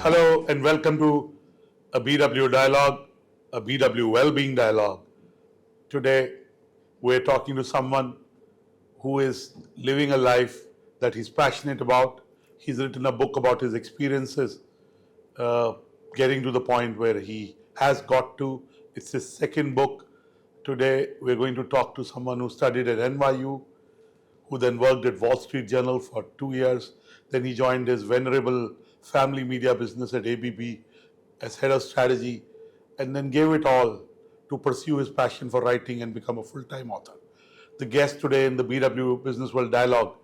Hello and welcome to a BW Dialogue, a BW Wellbeing Dialogue. Today, we're talking to someone who is living a life that he's passionate about. He's written a book about his experiences, getting to the point where he has got to. It's his second book. Today, we're going to talk to someone who studied at NYU, who then worked at Wall Street Journal for 2 years. Then he joined his venerable family media business at ABB as head of strategy, and then gave it all to pursue his passion for writing and become a full-time author. The guest today in the BW Businessworld Dialogue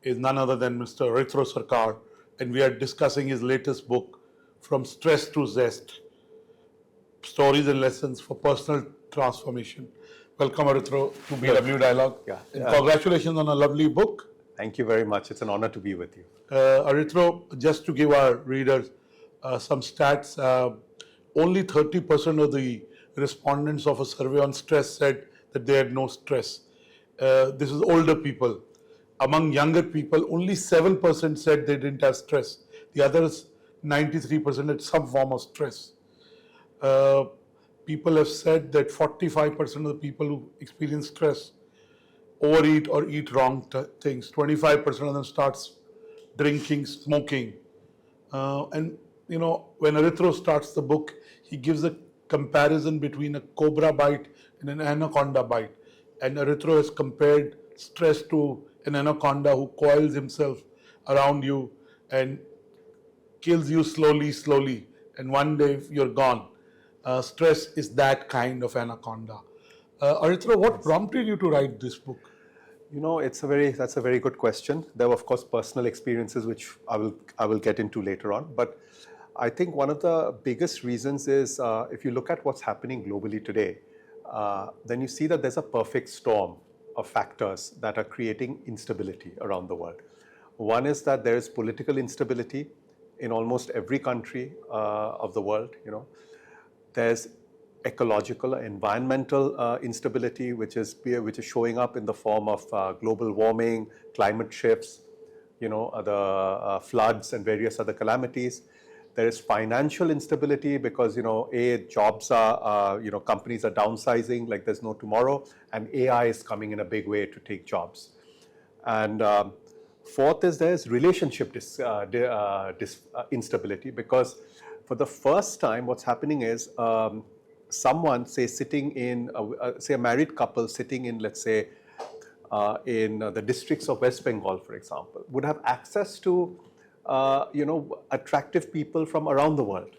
is none other than Mr. Aritra Sarkar, and we are discussing his latest book, From Stress to Zest, Stories and Lessons for Personal Transformation. Welcome, Aritra, to BW Dialogue. Yeah. And congratulations on a lovely book. Thank you very much. It's an honor to be with you. Aritra, just to give our readers some stats, only 30% of the respondents of a survey on stress said that they had no stress. This is older people. Among younger people, only 7% said they didn't have stress. The others, 93% had some form of stress. People have said that 45% of the people who experience stress overeat or eat wrong things. 25% of them starts drinking, smoking. And you know, when Aritra starts the book, he gives a comparison between a cobra bite and an anaconda bite. And Aritra has compared stress to an anaconda who coils himself around you and kills you slowly, and one day you're gone. Stress is that kind of anaconda. Aritra, what prompted you to write this book? You know, that's a very good question. There were, of course, personal experiences which I will get into later on. But I think one of the biggest reasons is if you look at what's happening globally today, then you see that there's a perfect storm of factors that are creating instability around the world. One is that there is political instability in almost every country of the world. You know, there's ecological, environmental instability, which is showing up in the form of global warming, climate shifts, you know, the floods and various other calamities. There is financial instability because, you know, jobs are, you know, companies are downsizing like there's no tomorrow, and AI is coming in a big way to take jobs. And fourth is there's relationship instability, because for the first time what's happening is someone, say, sitting in, say, a married couple sitting in, let's say, in the districts of West Bengal, for example, would have access to, you know, attractive people from around the world.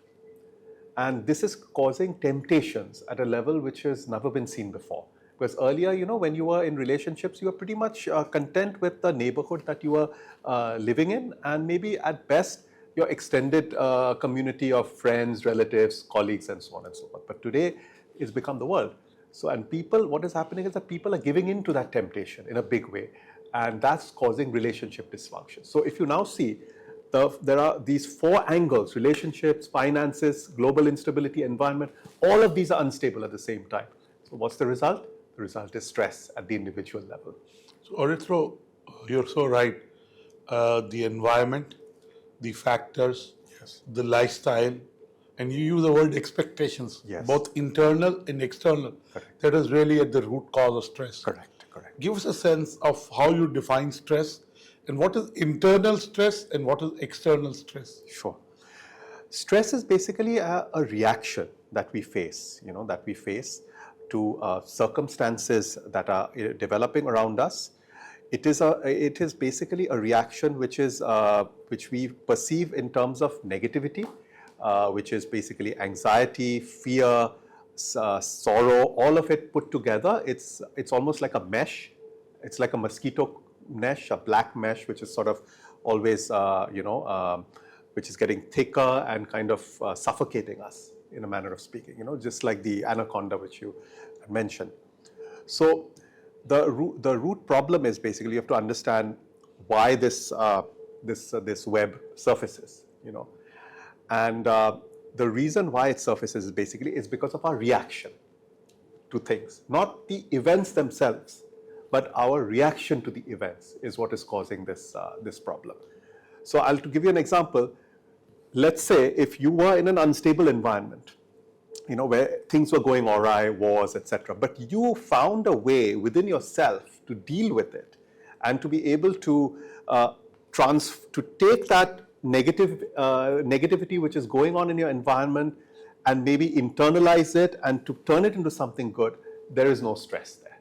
And this is causing temptations at a level which has never been seen before. Because earlier, you know, when you were in relationships, you were pretty much content with the neighborhood that you were living in, and maybe at best, your extended community of friends, relatives, colleagues, and so on and so forth. But today, it's become the world. So, and people, what is happening is that people are giving in to that temptation in a big way, and that's causing relationship dysfunction. So, if you now see, there are these four angles: relationships, finances, global instability, environment. All of these are unstable at the same time. So, what's the result? The result is stress at the individual level. So, Aritra, you're so right. The environment, the factors, Yes. the lifestyle, and you use the word expectations, Yes. both internal and external. Correct. That is really at the root cause of stress. Correct. Give us a sense of how you define stress, and what is internal stress and what is external stress. Sure. Stress is basically a reaction that we face, you know, to circumstances that are developing around us. It is basically a reaction which we perceive in terms of negativity, which is basically anxiety, fear, sorrow, all of it put together. It's almost like a mesh. It's like a mosquito mesh, a black mesh, which is sort of always, which is getting thicker and kind of suffocating us, in a manner of speaking, you know, just like the anaconda which you mentioned. So the root problem is basically you have to understand why this web surfaces, you know, and the reason why it surfaces is basically is because of our reaction to things, not the events themselves, but our reaction to the events is what is causing this problem. So I'll give you an example. let's say if you were in an unstable environment, where things were going awry, wars, etc., but you found a way within yourself to deal with it and to be able to to take that negativity which is going on in your environment and maybe internalize it and to turn it into something good, there is no stress there.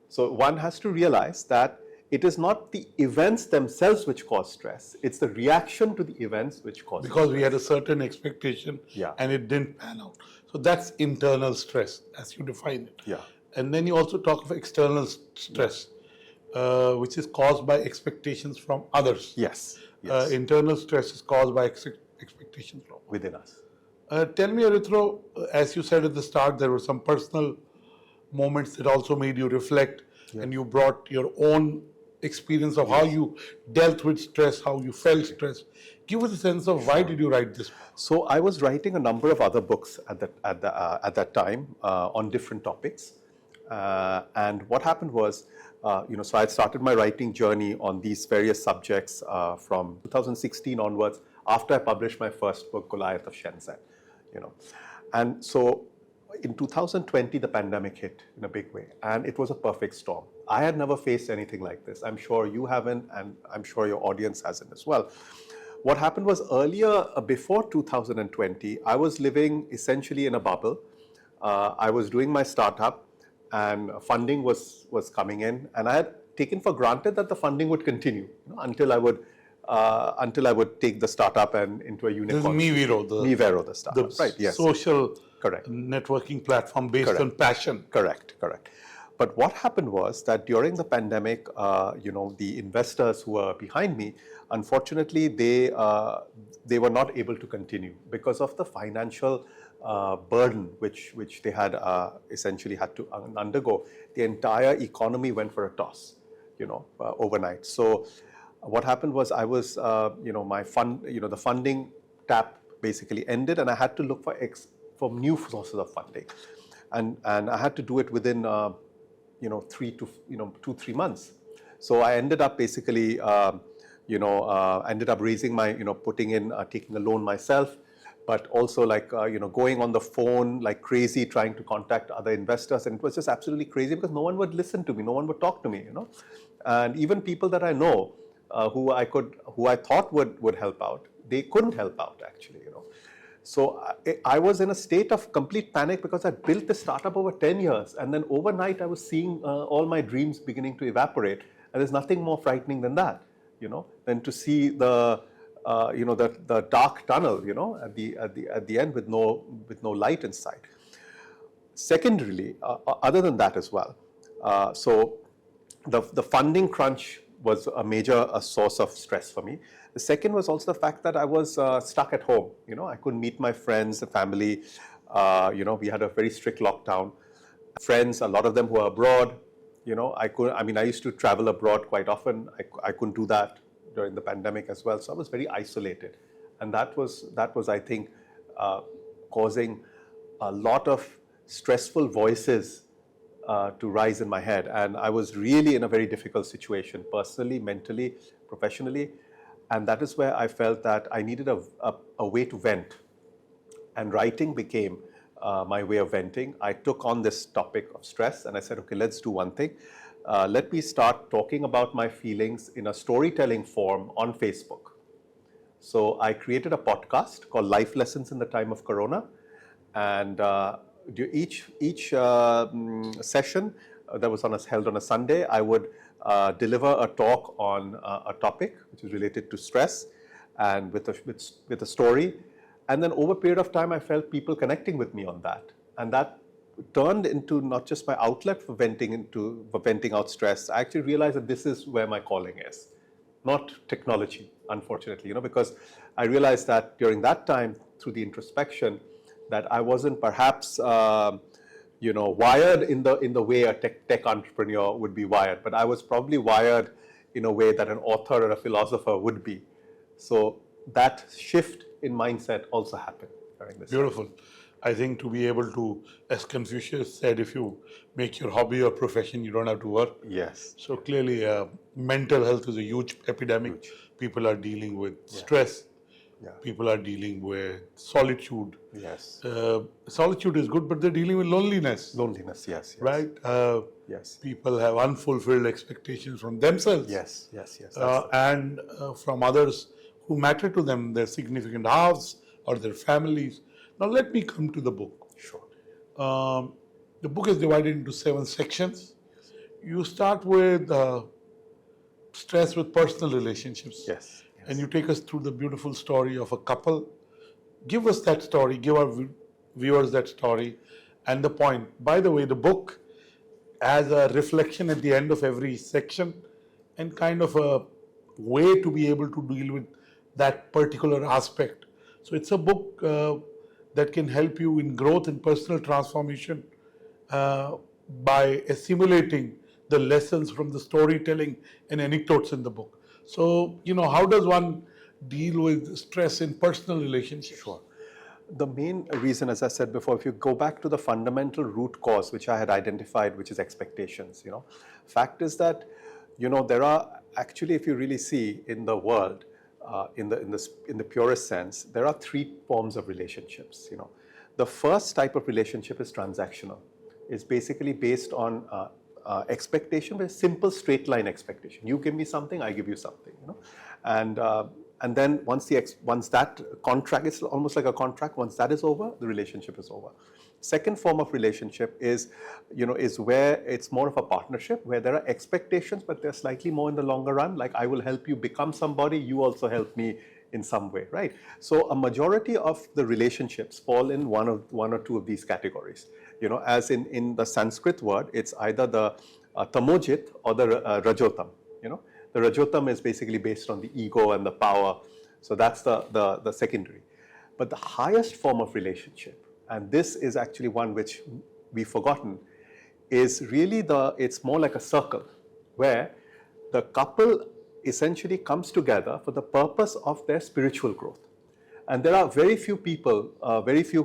So one has to realize that it is not the events themselves which cause stress, it's the reaction to the events which cause Because stress. we had a certain expectation and it didn't pan out. So that's internal stress, as you define it. Yeah. And then you also talk of external stress, which is caused by expectations from others. Yes. Yes. Internal stress is caused by expectations from Within us. Tell me, Aritra, as you said at the start, there were some personal moments that also made you reflect, and you brought your own experience of how you dealt with stress, how you felt stress. Give us a sense of why did you write this book? So I was writing a number of other books at that time on different topics, and what happened was, so I started my writing journey on these various subjects from 2016 onwards, after I published my first book, Goliath of Shenzhen. And so in 2020, the pandemic hit in a big way, and it was a perfect storm. I had never faced anything like this. I'm sure you haven't, and I'm sure your audience hasn't as well. What happened was earlier, before 2020, I was living essentially in a bubble. I was doing my startup, and funding was coming in, and I had taken for granted that the funding would continue until I would take the startup and into a unicorn. This is MeVero, MeVero, the startup, right? Yes. Social Correct. networking platform based on passion. Correct. But what happened was that during the pandemic, the investors who were behind me, unfortunately, they were not able to continue because of the financial burden which they had essentially had to undergo. The entire economy went for a toss, overnight. So what happened was I was, the funding tap basically ended, and I had to look for new sources of funding, and I had to do it within 2-3 months. So I ended up basically ended up raising my taking a loan myself, but also going on the phone like crazy trying to contact other investors, and it was just absolutely crazy because no one would listen to me, no one would talk to me, and even people that I know who I thought would help out, they couldn't help out actually. So I was in a state of complete panic because I built this startup over 10 years, and then overnight I was seeing all my dreams beginning to evaporate, and there's nothing more frightening than that, than to see the dark tunnel, at the end with no light in sight. Secondarily, other than that as well, so the funding crunch was a major source of stress for me. The second was also the fact that I was stuck at home. I couldn't meet my friends, the family. We had a very strict lockdown. Friends, a lot of them who are abroad. I used to travel abroad quite often. I couldn't do that during the pandemic as well. So I was very isolated, and that was I think causing a lot of stressful voices to rise in my head, and I was really in a very difficult situation personally, mentally, professionally. And that is where I felt that I needed a way to vent. And writing became my way of venting. I took on this topic of stress and I said, okay, let's do one thing. Let me start talking about my feelings in a storytelling form on Facebook. So I created a podcast called Life Lessons in the Time of Corona. And each session that was held on a Sunday, I would deliver a talk on a topic which is related to stress, and with a story. And then over a period of time, I felt people connecting with me on that, and that turned into not just my outlet for venting out stress. I actually realized that this is where my calling is, not technology, unfortunately. Because I realized that during that time, through the introspection, that I wasn't perhaps wired in the way a tech entrepreneur would be wired, but I was probably wired in a way that an author or a philosopher would be. So that shift in mindset also happened during this. Beautiful. I think to be able to, as Confucius said, if you make your hobby your profession, you don't have to work. Yes. So clearly, mental health is a huge epidemic. People are dealing with stress. People are dealing with solitude. Yes. Solitude is good, but they're dealing with loneliness. Loneliness, yes. Right? Yes. People have unfulfilled expectations from themselves. Yes. And from others who matter to them, their significant halves or their families. Now, let me come to the book. Sure. The book is divided into 7 sections. You start with stress with personal relationships. Yes. And you take us through the beautiful story of a couple. Give us that story, give our viewers that story and the point. By the way, the book has a reflection at the end of every section and kind of a way to be able to deal with that particular aspect. So it's a book that can help you in growth and personal transformation by assimilating the lessons from the storytelling and anecdotes in the book. So, how does one deal with stress in personal relationships? Sure. The main reason, as I said before, if you go back to the fundamental root cause which I had identified, which is expectations, fact is that, there are actually, if you really see in the world, in the purest sense, there are 3 forms of relationships. The first type of relationship is transactional. It's basically based on expectation, but simple straight line expectation. You give me something, I give you something. And then once that contract, it's almost like a contract. Once that is over, the relationship is over. Second form of relationship is where it's more of a partnership, where there are expectations, but they're slightly more in the longer run. Like, I will help you become somebody, you also help me in some way, right? So a majority of the relationships fall in one or two of these categories. As in the Sanskrit word, it's either the tamojit or the rajotam. The rajotam is basically based on the ego and the power. So that's the secondary. But the highest form of relationship, and this is actually one which we've forgotten, is really it's more like a circle where the couple essentially comes together for the purpose of their spiritual growth. And there are very few people, very few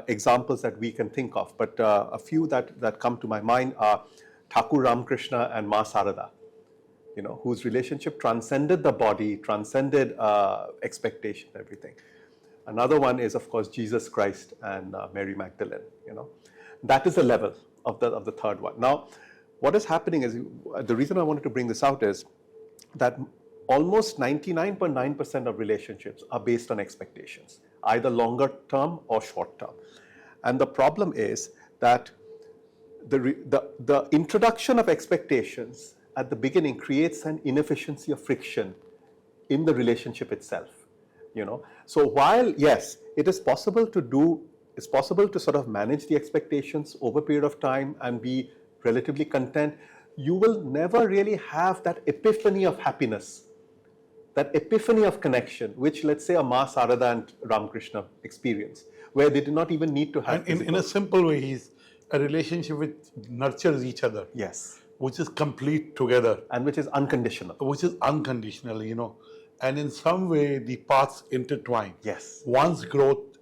examples that we can think of, but a few that come to my mind are Thakur Ramakrishna and Ma Sarada, whose relationship transcended the body, transcended expectation, everything. Another one is, of course, Jesus Christ and Mary Magdalene. That is the level of the third one. Now, what is happening is, the reason I wanted to bring this out is that almost 99.9% of relationships are based on expectations, either longer term or short term. And the problem is that the introduction of expectations at the beginning creates an inefficiency of friction in the relationship itself. So while, yes, it is possible to sort of manage the expectations over a period of time and be relatively content, you will never really have that epiphany of happiness, that epiphany of connection, which, let's say, a Ma Sarada and Ramakrishna experience, where they did not even need to have. And in a simple way, a relationship which nurtures each other. Yes. Which is complete together. And which is unconditional. And in some way, the paths intertwine. Yes. One's growth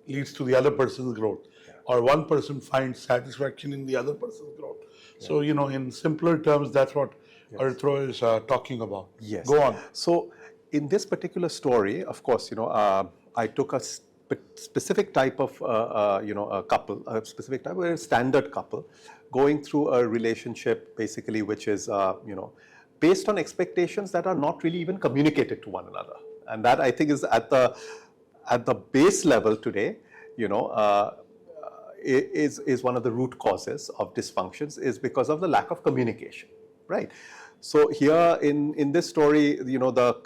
leads to the other person's growth. Yeah. Or one person finds satisfaction in the other person's growth. Yeah. So, in simpler terms, that's what Aritra is talking about. Yes. Go on. So, in this particular story, of course, I took a specific type of, a couple, a specific type, a standard couple, going through a relationship, basically, which is, based on expectations that are not really even communicated to one another. And that, I think, is at the base level today, is one of the root causes of dysfunctions, is because of the lack of communication, right? So here in this story, the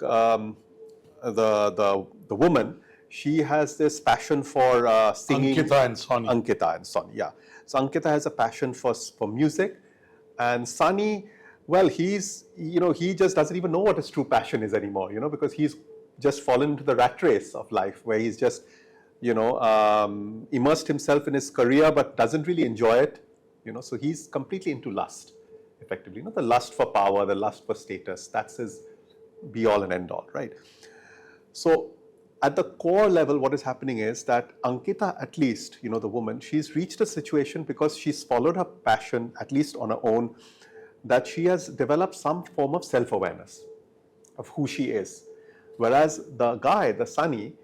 woman, she has this passion for singing. Ankita and Sonny. Yeah. So Ankita has a passion for music, and Sonny, well, he just doesn't even know what his true passion is anymore, because he's just fallen into the rat race of life, where he's just, immersed himself in his career, but doesn't really enjoy it, so he's completely into lust, effectively, the lust for power, the lust for status, that's his be all and end all, right? So at the core level, what is happening is that Ankita, at least, the woman, she's reached a situation because she's followed her passion, at least on her own, that she has developed some form of self-awareness of who she is. Whereas the guy, the Sunny,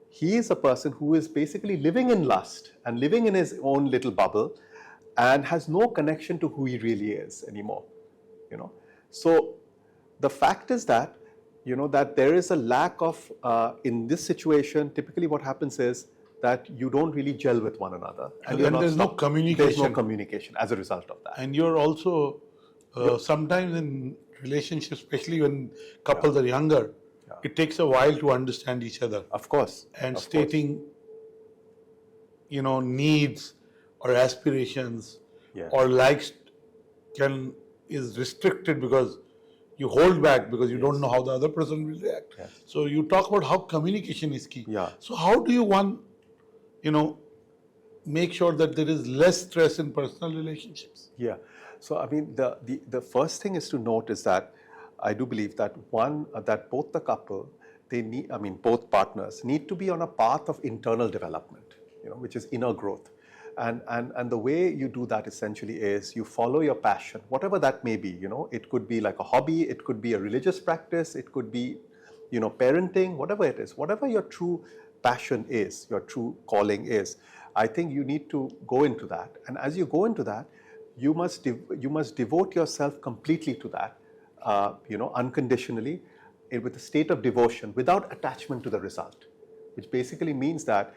he is a person who is basically living in lust and living in his own little bubble and has no connection to who he really is anymore, you know. So the fact is that, you know, that there is a lack of, in this situation, typically what happens is that you don't really gel with one another. And there's no communication. There's no communication as a result of that. And you're also, sometimes in relationships, especially when couples are younger, it takes a while to understand each other. Of course. And of stating, course. you know, needs or aspirations Yeah. or likes is restricted because you hold back because you don't know how the other person will react. Yes. So you talk about how communication is key. Yeah. So how do you make sure that there is less stress in personal relationships? Yeah. So I mean, the first thing is to note is that I do believe that that both the couple, both partners need to be on a path of internal development, you know, which is inner growth. And the way you do that essentially is you follow your passion, whatever that may be. You know, it could be like a hobby, it could be a religious practice, it could be, you know, parenting, whatever it is, whatever your true passion is, your true calling is. I think you need to go into that, and as you go into that, you must devote yourself completely to that, unconditionally, with a state of devotion, without attachment to the result, which basically means that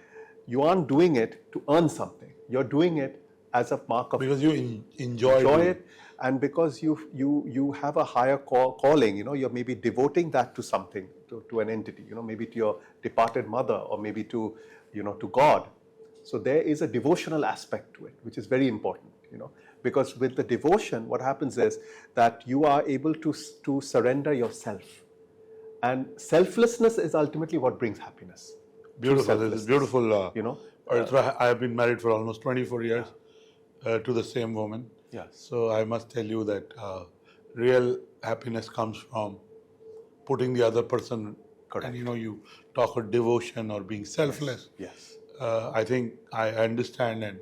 you aren't doing it to earn something. You're doing it as a mark of because you enjoy it, and because you have a higher calling. You know, you're maybe devoting that to something, to an entity. You know, maybe to your departed mother, or maybe to God. So there is a devotional aspect to it, which is very important. You know, because with the devotion, what happens is that you are able to surrender yourself, and selflessness is ultimately what brings happiness. Beautiful. This is beautiful. You know, Aritra, I have been married for almost 24 years to the same woman. Yes. So I must tell you that real happiness comes from putting the other person. Correct. And you talk of devotion or being selfless. Yes. I think I understand and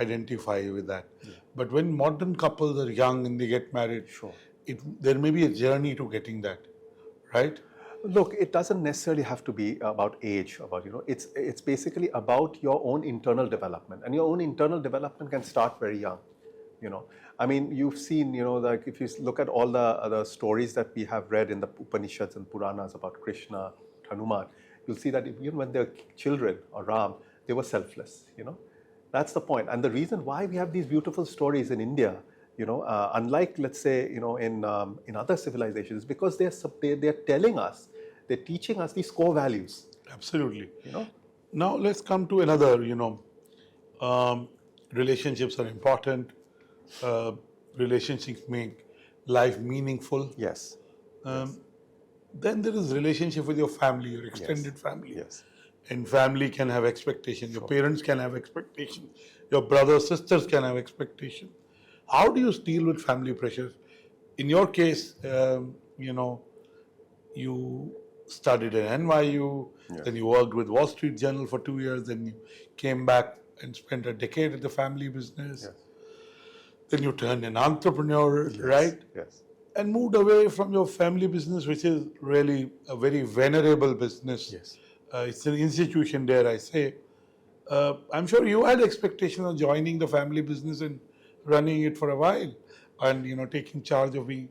identify with that. Yeah. But when modern couples are young and they get married, sure, there may be a journey to getting that, right? Look, it doesn't necessarily have to be about age. It's basically about your own internal development, and your own internal development can start very young. You know, I mean, you've seen, like if you look at all the stories that we have read in the Upanishads and Puranas about Krishna, Hanuman, you'll see that even when they're children, or Ram, they were selfless. You know, that's the point. And the reason why we have these beautiful stories in India, unlike, let's say, in other civilizations, because they're telling us, they're teaching us these core values. Absolutely. Now let's come to another. Relationships are important. Relationships make life meaningful. Yes. Then there is relationship with your family, your extended family. Yes. And family can have expectations. Your parents can have expectations. Your brothers, sisters can have expectations. How do you deal with family pressures? In your case, you studied at NYU, then you worked with Wall Street Journal for 2 years, then you came back and spent a decade at the family business. Yes. Then you turned an entrepreneur, right? Yes. And moved away from your family business, which is really a very venerable business. Yes. It's an institution, dare I say. I'm sure you had expectations of joining the family business and running it for a while, and taking charge of being.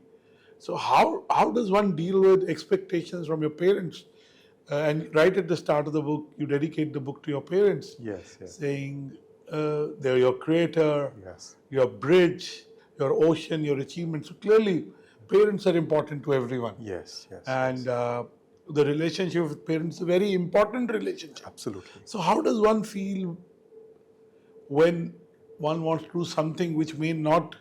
So how does one deal with expectations from your parents? And right at the start of the book, you dedicate the book to your parents. Yes. Saying they're your creator, yes, your bridge, your ocean, your achievement. So clearly, parents are important to everyone. Yes. And the relationship with parents is a very important relationship. Absolutely. So how does one feel when one wants to do something which may not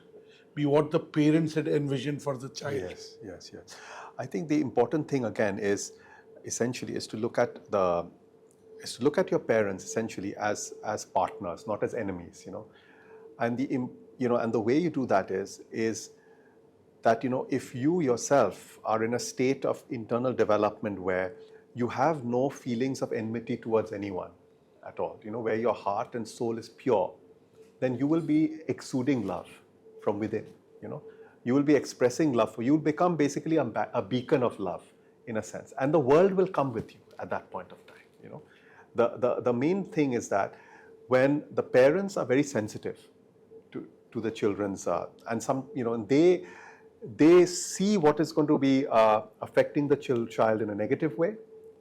be what the parents had envisioned for the child? Yes. I think the important thing again is essentially to look at your parents essentially as partners, not as enemies. And the way you do that is that if you yourself are in a state of internal development where you have no feelings of enmity towards anyone at all, where your heart and soul is pure, then you will be exuding love from within. You will be expressing love. You will become basically a beacon of love in a sense. And the world will come with you at that point of time, you know. The main thing is that when the parents are very sensitive to the children's, and some, you know, and they see what is going to be affecting the child in a negative way,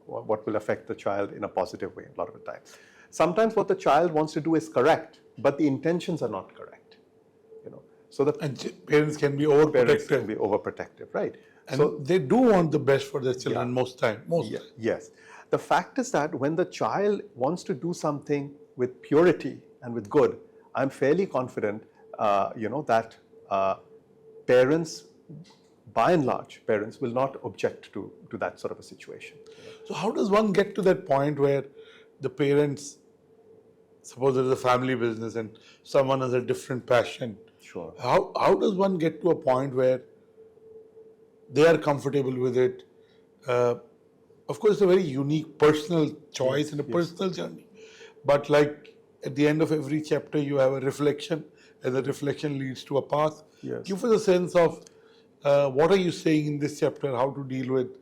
or what will affect the child in a positive way a lot of the time. Sometimes what the child wants to do is correct, but the intentions are not correct, you know. So the parents can be parents overprotective. can be overprotective, right? And so they do want the best for their children most time. Yes. The fact is that when the child wants to do something with purity and with good, I'm fairly confident, you know, that parents, by and large, parents will not object to that sort of a situation. So how does one get to that point where the parents, suppose there's a family business and someone has a different passion? Sure. How does one get to a point where they are comfortable with it? Of course, it's a very unique personal choice and a personal journey. But like at the end of every chapter, you have a reflection, and the reflection leads to a path. Yes. Give us a sense of what are you saying in this chapter, how to deal with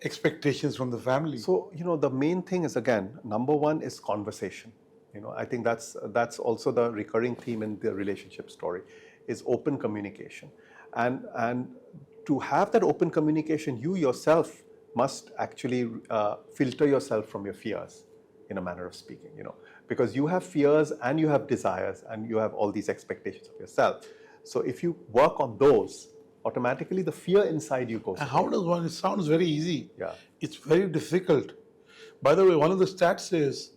expectations from the family. So, you know, the main thing is, again, number one is conversation. You know, I think that's also the recurring theme in the relationship story, is open communication. And to have that open communication, you yourself must actually filter yourself from your fears, in a manner of speaking, you know, because you have fears and you have desires and you have all these expectations of yourself. So if you work on those, automatically the fear inside you goes away. How does one? It sounds very easy. Yeah. It's very difficult. By the way, one of the stats is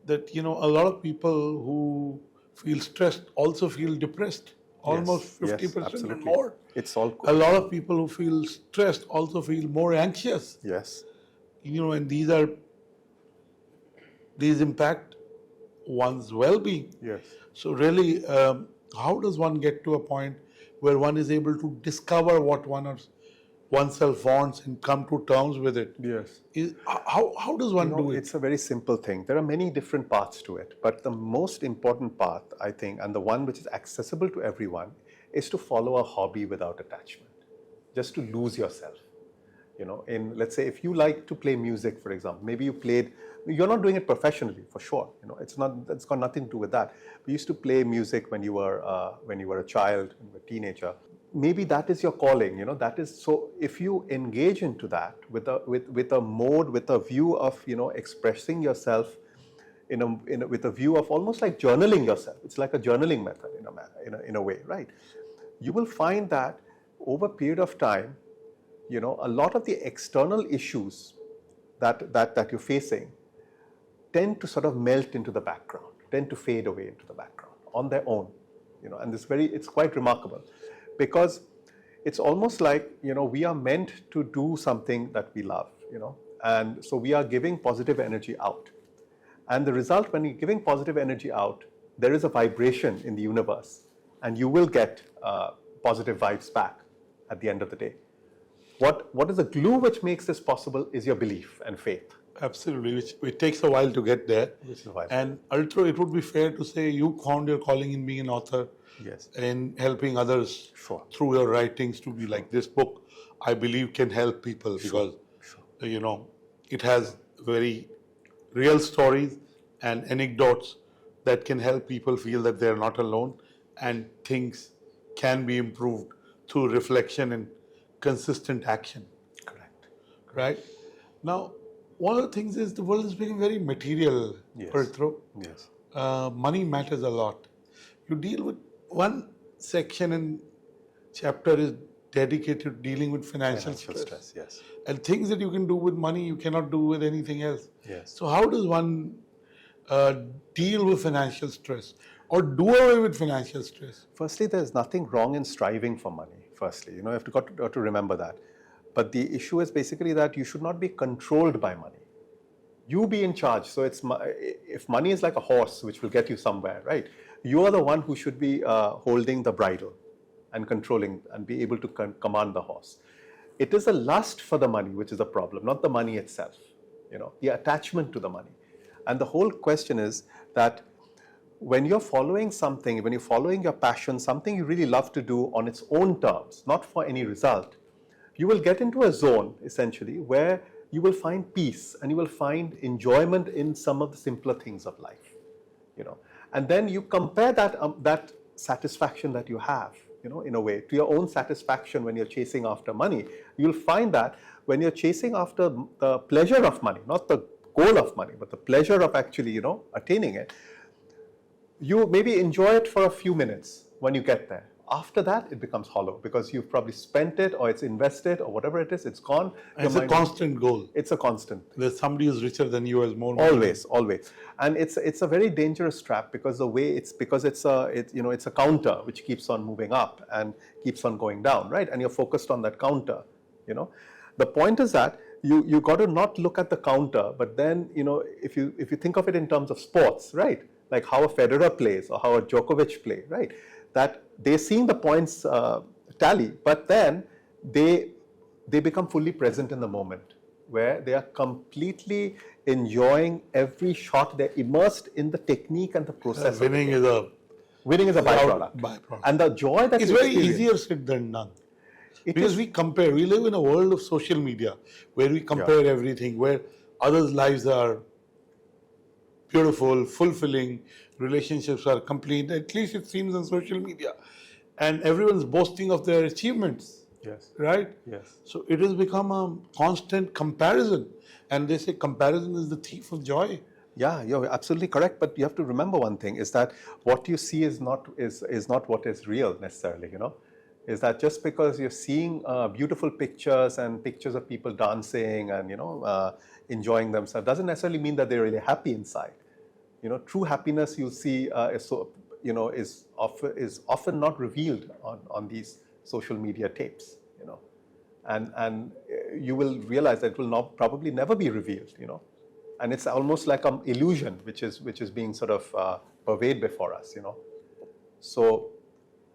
that, you know, a lot of people who feel stressed also feel depressed. Almost 50% and more. It's all a lot of people who feel stressed also feel more anxious. Yes. You know, and these impact one's well-being. Yes. So really, how does one get to a point where one is able to discover what oneself wants and come to terms with it? Yes. How does one do it? It's a very simple thing. There are many different paths to it, but the most important path, I think, and the one which is accessible to everyone, is to follow a hobby without attachment. Just to lose yourself. You know, let's say if you like to play music, for example, maybe you're not doing it professionally, for sure. You know, it's got nothing to do with that. You used to play music when you were a child, when you were a teenager. Maybe that is your calling, you know, that is, so if you engage into that with a mode, with a view of, you know, expressing yourself with a view of almost like journaling yourself. It's like a journaling method in a way, right? You will find that over a period of time, you know, a lot of the external issues that you're facing tend to sort of melt into the background, tend to fade away into the background on their own, you know, and it's quite remarkable, because it's almost like, you know, we are meant to do something that we love, you know, and so we are giving positive energy out. And the result, when you're giving positive energy out, there is a vibration in the universe, and you will get positive vibes back at the end of the day. What is the glue which makes this possible is your belief and faith. Absolutely, which takes a while to get there. And Aritra, it would be fair to say you found your calling in being an author. Yes. And helping others through your writings to be like this book, I believe can help people because, you know, it has very real stories and anecdotes that can help people feel that they're not alone and things can be improved through reflection and consistent action. Correct. Right? Now, one of the things is the world is becoming very material, Aritra. Yes. Money matters a lot. You deal with one section in chapter is dedicated to dealing with financial stress. Yes. And things that you can do with money, you cannot do with anything else. Yes. So how does one deal with financial stress or do away with financial stress? Firstly, there's nothing wrong in striving for money. Firstly, you know, you have got to remember that. But the issue is basically that you should not be controlled by money. You be in charge. So if money is like a horse which will get you somewhere, right? You are the one who should be holding the bridle and controlling and be able to command the horse. It is a lust for the money which is the problem, not the money itself, you know, the attachment to the money. And the whole question is that when you're following something, when you're following your passion, something you really love to do on its own terms, not for any result, you will get into a zone essentially where you will find peace and you will find enjoyment in some of the simpler things of life, and then you compare that satisfaction that you have, in a way, to your own satisfaction when you're chasing after money. You'll find that when you're chasing after the pleasure of money, not the goal of money, but the pleasure of actually, attaining it, you maybe enjoy it for a few minutes when you get there. After that, it becomes hollow because you've probably spent it or it's invested or whatever it is, it's gone. It's a constant goal. It's a constant. There's somebody who's richer than you has more money. Always. And it's a very dangerous trap because it's a counter which keeps on moving up and keeps on going down, right? And you're focused on that counter, The point is that you got to not look at the counter, but then, if you think of it in terms of sports, right? Like how a Federer plays or how a Djokovic plays, right? That they're seeing the points tally, but then they become fully present in the moment, where they are completely enjoying every shot. They're immersed in the technique and the process. Winning is a byproduct. And the joy that it's very easier said than done. Because we compare. We live in a world of social media where we compare everything, where others' lives are beautiful, fulfilling, relationships are complete, at least it seems on social media. And everyone's boasting of their achievements. Yes. Right? Yes. So it has become a constant comparison. And they say comparison is the thief of joy. Yeah, you're absolutely correct. But you have to remember one thing, is that what you see is not what is real necessarily, Is that just because you're seeing beautiful pictures and pictures of people dancing and, enjoying themselves, doesn't necessarily mean that they're really happy inside. True happiness, you'll see, is often not revealed on these social media tapes, and you will realize that it will probably never be revealed, and it's almost like an illusion which is being sort of purveyed before us, So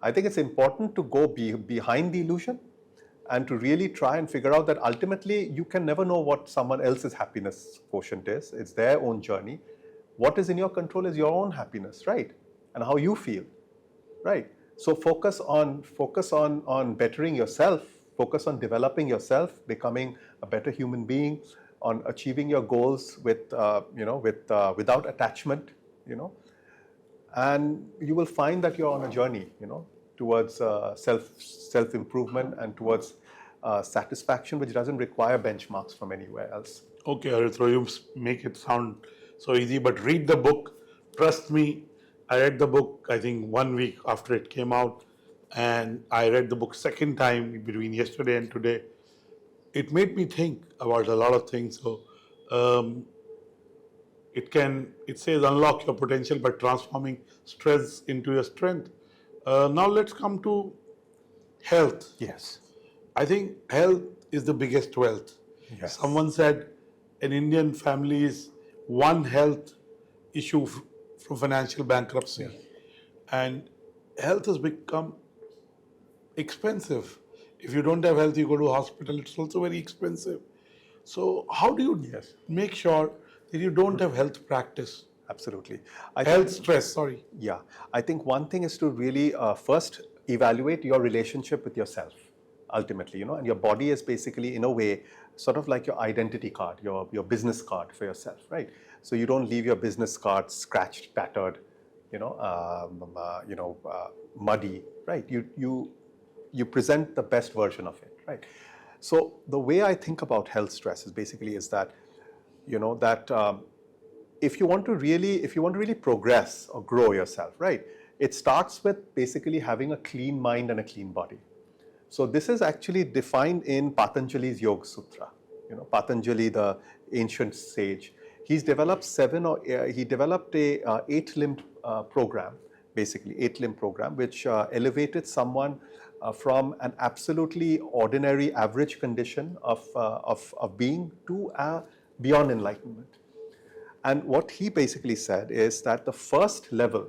I think it's important to go behind the illusion and to really try and figure out that ultimately you can never know what someone else's happiness quotient is. It's their own journey. What is in your control is your own happiness, right? And how you feel, right? So focus on bettering yourself, focus on developing yourself, becoming a better human being, on achieving your goals without attachment, and you will find that you're on a journey, towards self-improvement and towards satisfaction, which doesn't require benchmarks from anywhere else. Okay, Aritra, you make it sound so easy, but read the book. Trust me, I read the book, I think 1 week after it came out, and I read the book second time between yesterday and today. It made me think about a lot of things. So it says unlock your potential by transforming stress into your strength. Now let's come to health. Yes. I think health is the biggest wealth. Yes. Someone said an Indian family is one health issue from financial bankruptcy. Yes. And health has become expensive. If you don't have health, you go to a hospital, it's also very expensive. So how do you make sure that you don't have health practice? Absolutely. Stress. Yeah. I think one thing is to really first evaluate your relationship with yourself, ultimately, and your body is basically, in a way, sort of like your identity card, your business card for yourself, right? So you don't leave your business card scratched, tattered, muddy, right? You present the best version of it, right? So the way I think about health stress is basically that, if you want to really progress or grow yourself, right? It starts with basically having a clean mind and a clean body. So this is actually defined in Patanjali's Yoga Sutra. Patanjali, the ancient sage, he developed a 8-limbed program, basically 8-limb program, which elevated someone from an absolutely ordinary, average condition of being to beyond enlightenment. And what he basically said is that the first level,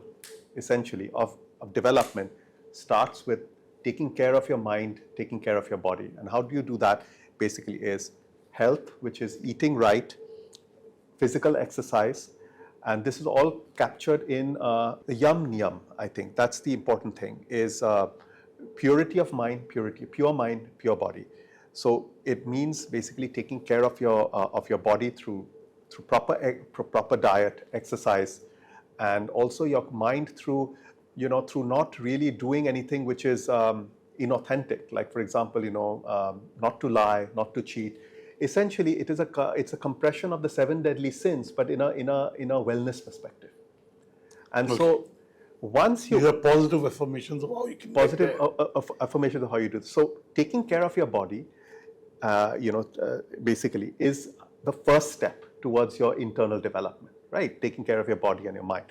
essentially, of development starts with taking care of your mind, taking care of your body. And how do you do that? Basically is health, which is eating right, physical exercise, and this is all captured in the Yam Niyam, I think. That's the important thing, is purity of mind, pure mind, pure body. So it means basically taking care of your body through proper diet, exercise, and also your mind through through not really doing anything which is inauthentic. Like, for example, not to lie, not to cheat. Essentially, it's a compression of the 7 deadly sins, but in a wellness perspective. And so once you These are positive affirmations of how you can positive get there. affirmations of how you do this. So taking care of your body, basically is the first step towards your internal development, right? Taking care of your body and your mind.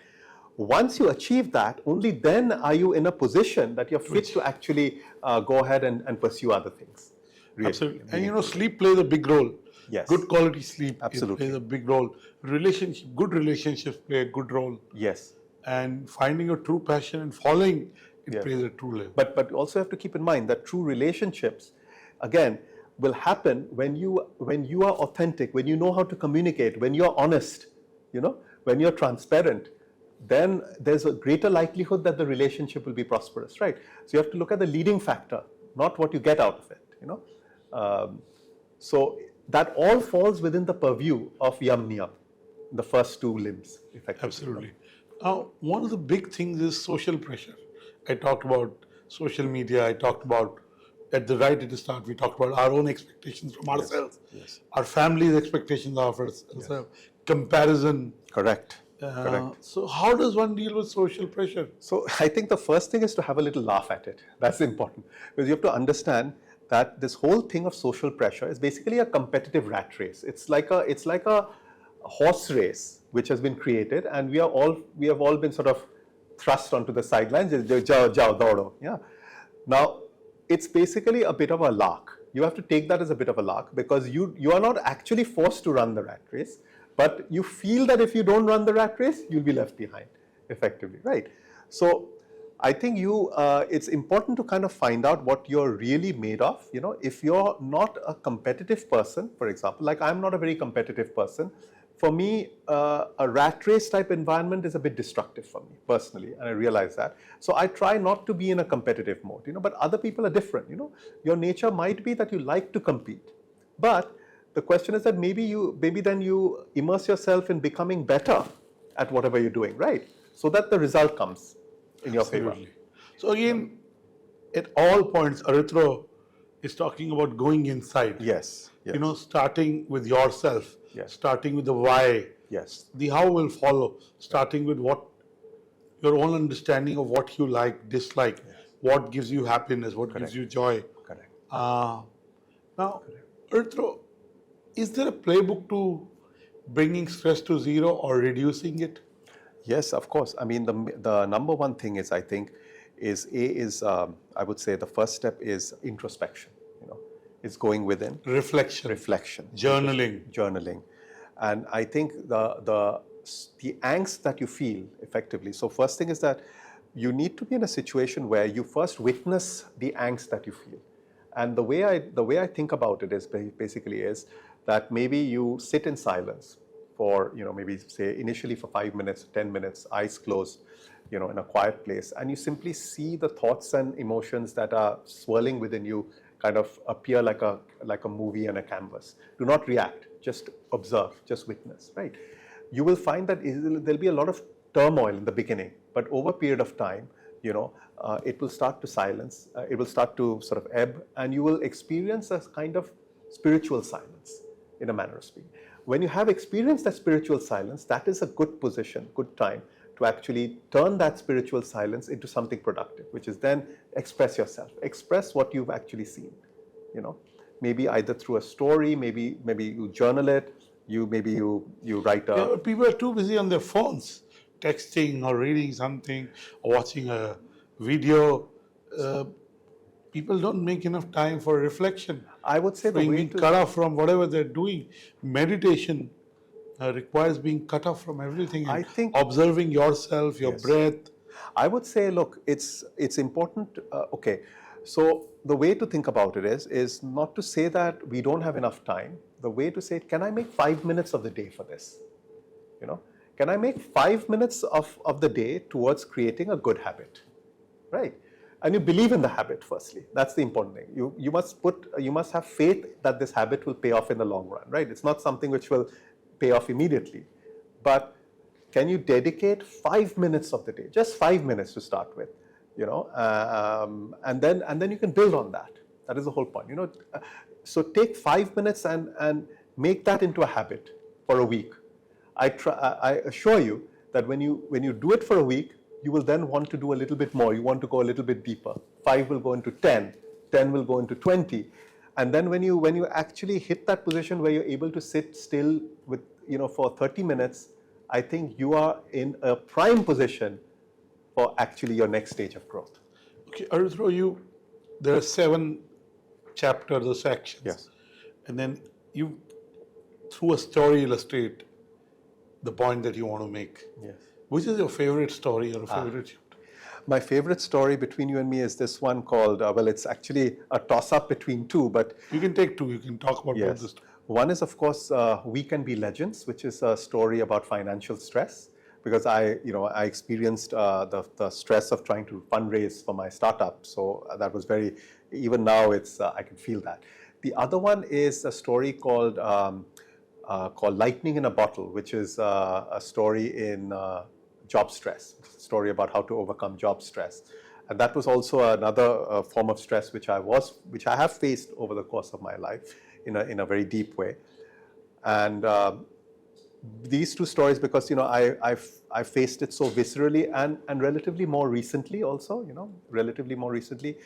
Once you achieve that, only then are you in a position that you're fit to actually go ahead and pursue other things. Really. Absolutely. And sleep plays a big role. Yes. Good quality sleep Absolutely. plays a big role. Good relationships play a good role. Yes. And finding your true passion and following it plays a true role. But you also have to keep in mind that true relationships, again, will happen when you are authentic, when you know how to communicate, when you're honest, when you're transparent. Then there's a greater likelihood that the relationship will be prosperous, right? So you have to look at the leading factor, not what you get out of it. So that all falls within the purview of yam niyam, the first 2 limbs, effectively. Absolutely. Now, one of the big things is social pressure. I talked about social media. I talked about at the start. We talked about our own expectations from ourselves, our family's expectations of ourselves, comparison. Correct. Correct. So how does one deal with social pressure? So I think the first thing is to have a little laugh at it. That's important, because you have to understand that this whole thing of social pressure is basically a competitive rat race. It's like a horse race which has been created, and we have all been sort of thrust onto the sidelines. Jao, daudo. Yeah. Now it's basically a bit of a lark. You have to take that as a bit of a lark, because you are not actually forced to run the rat race. But you feel that if you don't run the rat race, you'll be left behind, effectively, right? So I think it's important to kind of find out what you're really made of. If you're not a competitive person, for example, like I'm not a very competitive person. For me, a rat race type environment is a bit destructive for me personally, and I realize that. So I try not to be in a competitive mode, but other people are different. Your nature might be that you like to compete, but the question is that maybe then you immerse yourself in becoming better at whatever you're doing, right? So that the result comes in your favor. So again, at all points, Aritra is talking about going inside. Yes. Starting with yourself. Yes. Starting with the why. Yes. The how will follow. Starting with what your own understanding of what you like, dislike, what gives you happiness, what gives you joy. Correct. Now, Aritra, is there a playbook to bringing stress to zero or reducing it? Yes, of course. I mean, the number one thing is, I think, I would say the first step is introspection. It's going within. Reflection. Journaling. And I think the angst that you feel effectively. So first thing is that you need to be in a situation where you first witness the angst that you feel. And the way I think about it is basically that maybe you sit in silence for, maybe say initially for 5 minutes, 10 minutes, eyes closed, in a quiet place, and you simply see the thoughts and emotions that are swirling within you kind of appear like a movie on a canvas. Do not react, just observe, just witness, right? You will find that there'll be a lot of turmoil in the beginning, but over a period of time, it will start to silence, it will start to sort of ebb, and you will experience a kind of spiritual silence, in a manner of speaking. When you have experienced that spiritual silence, that is a good position, good time to actually turn that spiritual silence into something productive, which is then express yourself, express what you've actually seen, maybe either through a story, maybe you journal it, maybe you write a... Yeah, people are too busy on their phones, texting or reading something or watching a video. People don't make enough time for reflection. I would say being cut off from whatever they're doing. Meditation requires being cut off from everything. I think observing yourself, your breath. I would say, look, it's important. Okay, so the way to think about it is not to say that we don't have enough time. The way to say, can I make 5 minutes of the day for this? Can I make 5 minutes of the day towards creating a good habit, right? And you believe in the habit, firstly. That's the important thing. You must have faith that this habit will pay off in the long run, right? It's not something which will pay off immediately. But can you dedicate 5 minutes of the day, just 5 minutes to start with, and then you can build on that. That is the whole point, So take 5 minutes and make that into a habit for a week. I assure you that when you do it for a week, you will then want to do a little bit more. You want to go a little bit deeper. 5 will go into 10, 10 will go into 20. And then when you actually hit that position where you're able to sit still with, for 30 minutes, I think you are in a prime position for actually your next stage of growth. Okay, Aritra, there are 7 chapters or sections. Yes. And then you, through a story, illustrate the point that you want to make. Yes. Which is your favorite story or favorite chapter? My favorite story between you and me is this one called, it's actually a toss-up between 2, but... You can take 2, you can talk about both the stories. One is, of course, We Can Be Legends, which is a story about financial stress, because I experienced the stress of trying to fundraise for my startup. So that was even now I can feel that. The other one is a story called Lightning in a Bottle, which is a story in job stress, a story about how to overcome job stress. And that was also another form of stress which I have faced over the course of my life in a very deep way. And these 2 stories, because I faced it so viscerally and relatively more recently also, relatively more recently.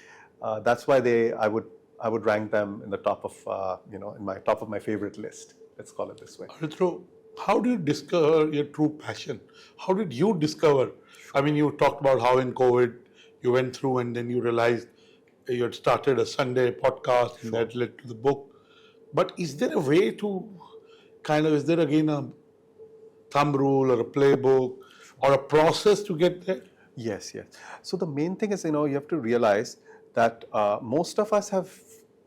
That's why I would rank them in the top of in my top of my favorite list. Let's call it this way. Aritra, how do you discover your true passion? How did you discover? I mean, you talked about how in COVID you went through and then you realized you had started a Sunday podcast and that led to the book. But is there a way to is there again a thumb rule or a playbook or a process to get there? Yes. So the main thing is, you have to realize that most of us have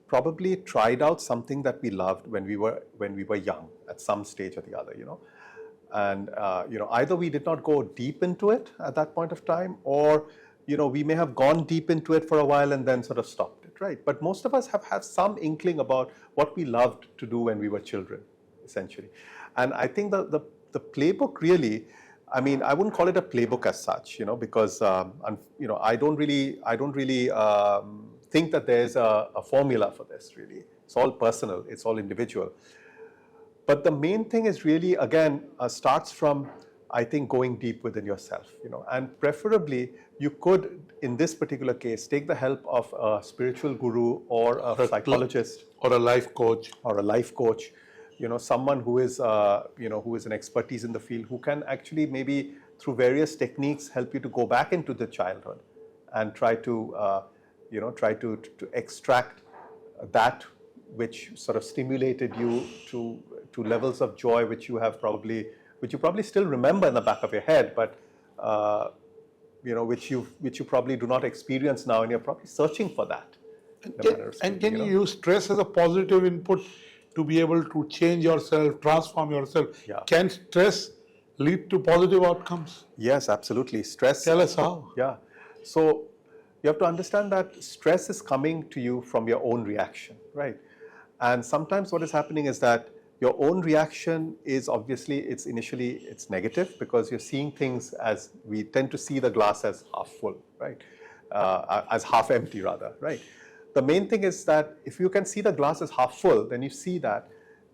probably tried out something that we loved when we were young at some stage or the other, and either we did not go deep into it at that point of time, or we may have gone deep into it for a while and then sort of stopped it, right? But most of us have had some inkling about what we loved to do when we were children, essentially. And I think the playbook really, I mean, I wouldn't call it a playbook as such, because I don't really think that there's a formula for this, really. It's all personal, it's all individual. But the main thing is really, again, starts from, I think, going deep within yourself, and preferably you could, in this particular case, take the help of a spiritual guru or a psychologist. Or a life coach. Or a life coach, someone who is an expertise in the field, who can actually maybe through various techniques help you to go back into the childhood and try to extract that which sort of stimulated you to levels of joy which you probably still remember in the back of your head, but which you probably do not experience now, and you're probably searching for that. Can you use stress as a positive input to be able to change yourself, transform yourself? Yeah. Can stress lead to positive outcomes? Yes, absolutely. Stress. Tell us how. Yeah. So you have to understand that stress is coming to you from your own reaction, right? And sometimes what is happening is that your own reaction is obviously, it's negative, because you're seeing things as, we tend to see the glass as half full, right? As half empty rather, right? The main thing is that if you can see the glass as half full, then you see that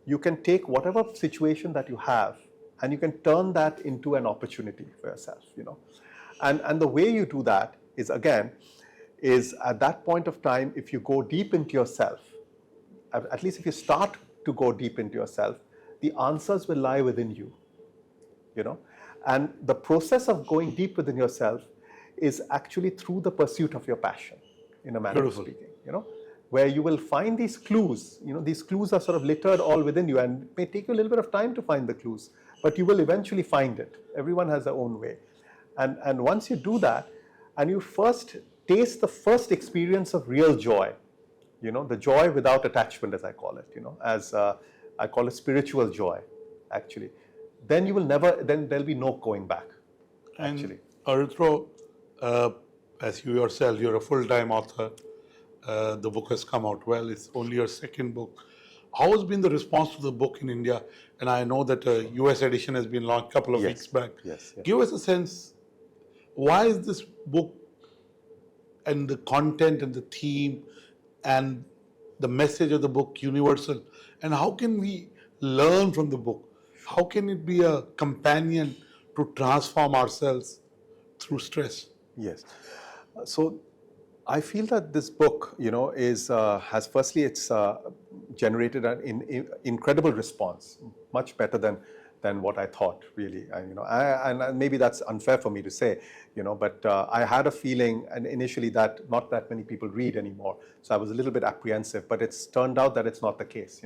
you can take whatever situation that you have and you can turn that into an opportunity for yourself, And the way you do that is, again, is at that point of time, if you go deep into yourself, at least if you start to go deep into yourself, the answers will lie within you, And the process of going deep within yourself is actually through the pursuit of your passion, in a manner of speaking, where you will find these clues. These clues are sort of littered all within you, and it may take you a little bit of time to find the clues, but you will eventually find it. Everyone has their own way. And once you do that, and you first taste the first experience of real joy, the joy without attachment, as I call it, as I call it spiritual joy, actually, then there'll be no going back, actually. And Aritra, as you yourself, you're a full-time author. The book has come out well. It's only your second book. How has been the response to the book in India? And I know that a US edition has been launched a couple of weeks back. Yes. Give us a sense, why is this book and the content and the theme and the message of the book universal? And how can we learn from the book? How can it be a companion to transform ourselves through stress? Yes. So I feel that this book, has firstly it's generated an incredible response, much better than what I thought, really. And maybe that's unfair for me to say, but I had a feeling, and initially, that not that many people read anymore. So I was a little bit apprehensive, but it's turned out that it's not the case.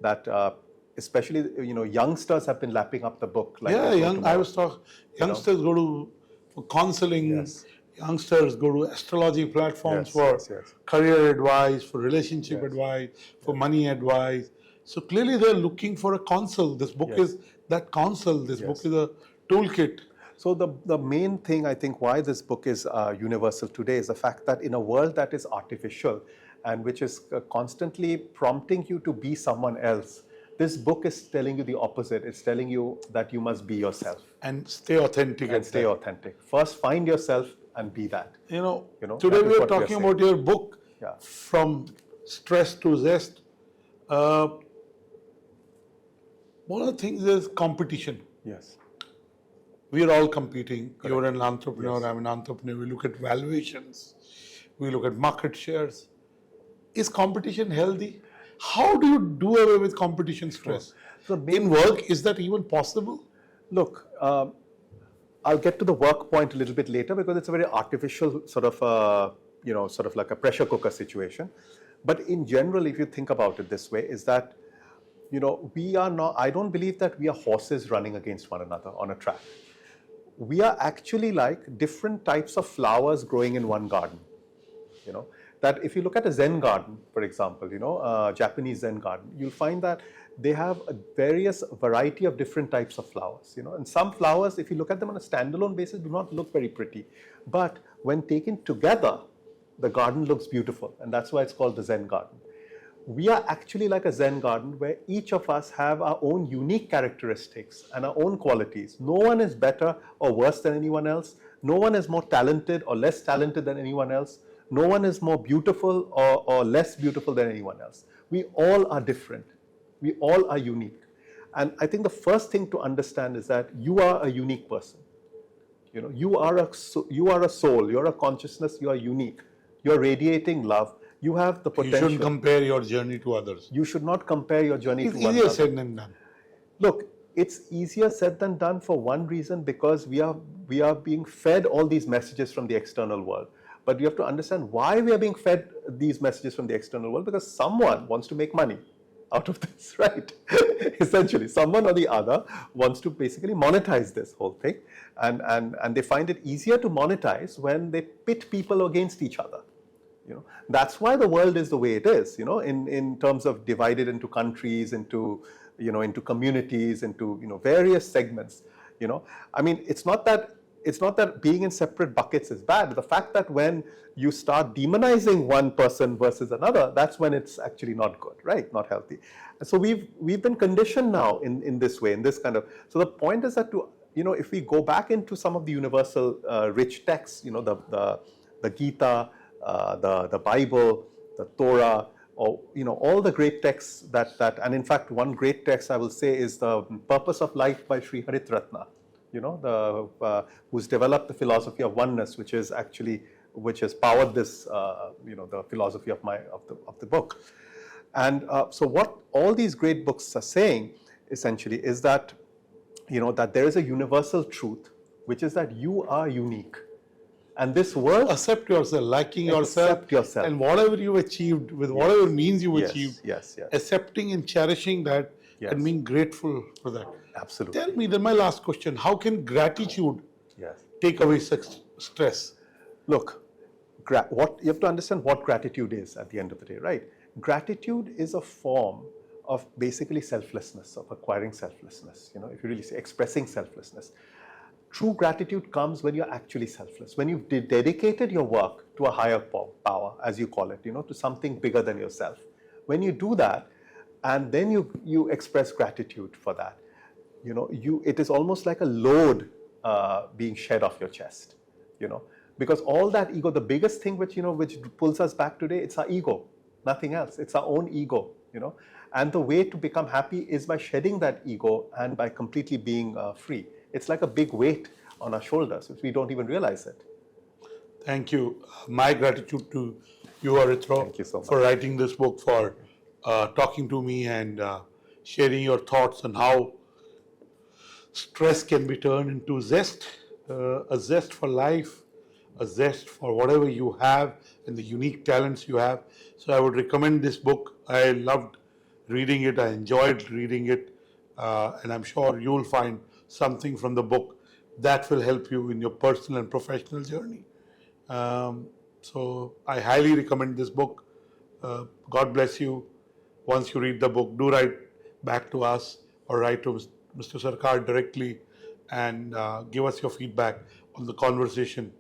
That especially youngsters have been lapping up the book. Like I was talking. Youngsters go to for counseling. Yes. Youngsters go to astrology platforms for career advice, for relationship advice, for money advice. So clearly they're looking for a counsel. This book is that counsel. This book is a toolkit. So the main thing, I think, why this book is universal today is the fact that in a world that is artificial and which is constantly prompting you to be someone else, this book is telling you the opposite. It's telling you that you must be yourself. And stay authentic. And stay authentic. First, find yourself and be that. Today we are talking about your book, From Stress to Zest. One of the things is competition. Yes. We are all competing. Correct. You're an entrepreneur, I'm an entrepreneur. We look at valuations. We look at market shares. Is competition healthy? How do you do away with competition stress? So in work, is that even possible? Look, I'll get to the work point a little bit later because it's a very artificial sort of like a pressure cooker situation. But in general, if you think about it this way, is that, we are not, I don't believe that we are horses running against one another on a track. We are actually like different types of flowers growing in one garden. That if you look at a Zen garden, for example, Japanese Zen garden, you'll find that they have a various variety of different types of flowers, and some flowers, if you look at them on a standalone basis, do not look very pretty. But when taken together, the garden looks beautiful, and that's why it's called the Zen garden. We are actually like a Zen garden where each of us have our own unique characteristics and our own qualities. No one is better or worse than anyone else. No one is more talented or less talented than anyone else. No one is more beautiful or less beautiful than anyone else. We all are different. We all are unique. And I think the first thing to understand is that you are a unique person. You are a soul, you're a consciousness, you are unique. You're radiating love. You have the potential. You shouldn't compare your journey to others. You should not compare your journey to one another. It's easier said than done. Look, it's easier said than done for one reason, because we are being fed all these messages from the external world. But you have to understand why we are being fed these messages from the external world, because someone wants to make money out of this, right? Essentially, someone or the other wants to basically monetize this whole thing. And they find it easier to monetize when they pit people against each other. That's why the world is the way it is, in terms of divided into countries, into communities, into various segments. I mean, it's not that being in separate buckets is bad. The fact that when you start demonizing one person versus another, that's when it's actually not good, right? Not healthy. And so we've been conditioned now in this way, in this kind of. So the point is that if we go back into some of the universal rich texts, the Gita, the Bible, the Torah, or all the great texts that and in fact one great text I will say is the Purpose of Life by Sri Haritratna, who's developed the philosophy of oneness, which has powered this the philosophy of the book. And so what all these great books are saying essentially is that that there is a universal truth, which is that you are unique. And this world... Accept yourself, liking yourself. Accept yourself. And whatever you've achieved, with whatever means you've achieved. Yes. Accepting and cherishing that and being grateful for that. Absolutely. Tell me, then my last question, how can gratitude take away stress? Look, what you have to understand what gratitude is at the end of the day, right? Gratitude is a form of basically selflessness, of acquiring selflessness, if you really say, expressing selflessness. True gratitude comes when you're actually selfless, when you've dedicated your work to a higher power, as you call it, to something bigger than yourself. When you do that, and then you express gratitude for that, it is almost like a load being shed off your chest, because all that ego, the biggest thing which pulls us back today, it's our ego, nothing else. It's our own ego, and the way to become happy is by shedding that ego and by completely being free. It's like a big weight on our shoulders, which we don't even realize it. Thank you. My gratitude to you, Aritra, Thank you so much for writing this book, for talking to me and sharing your thoughts on how stress can be turned into zest, a zest for life, a zest for whatever you have and the unique talents you have. So I would recommend this book. I loved reading it. I enjoyed reading it. And I'm sure you'll find something from the book that will help you in your personal and professional journey. So I highly recommend this book. God bless you. Once you read the book, do write back to us or write to Mr. Sarkar directly and give us your feedback on the conversation,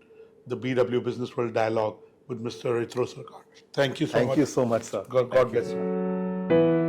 the BW Businessworld Dialogue with Mr. Aritra Sarkar. Thank you so much. Thank you so much, sir. God bless you.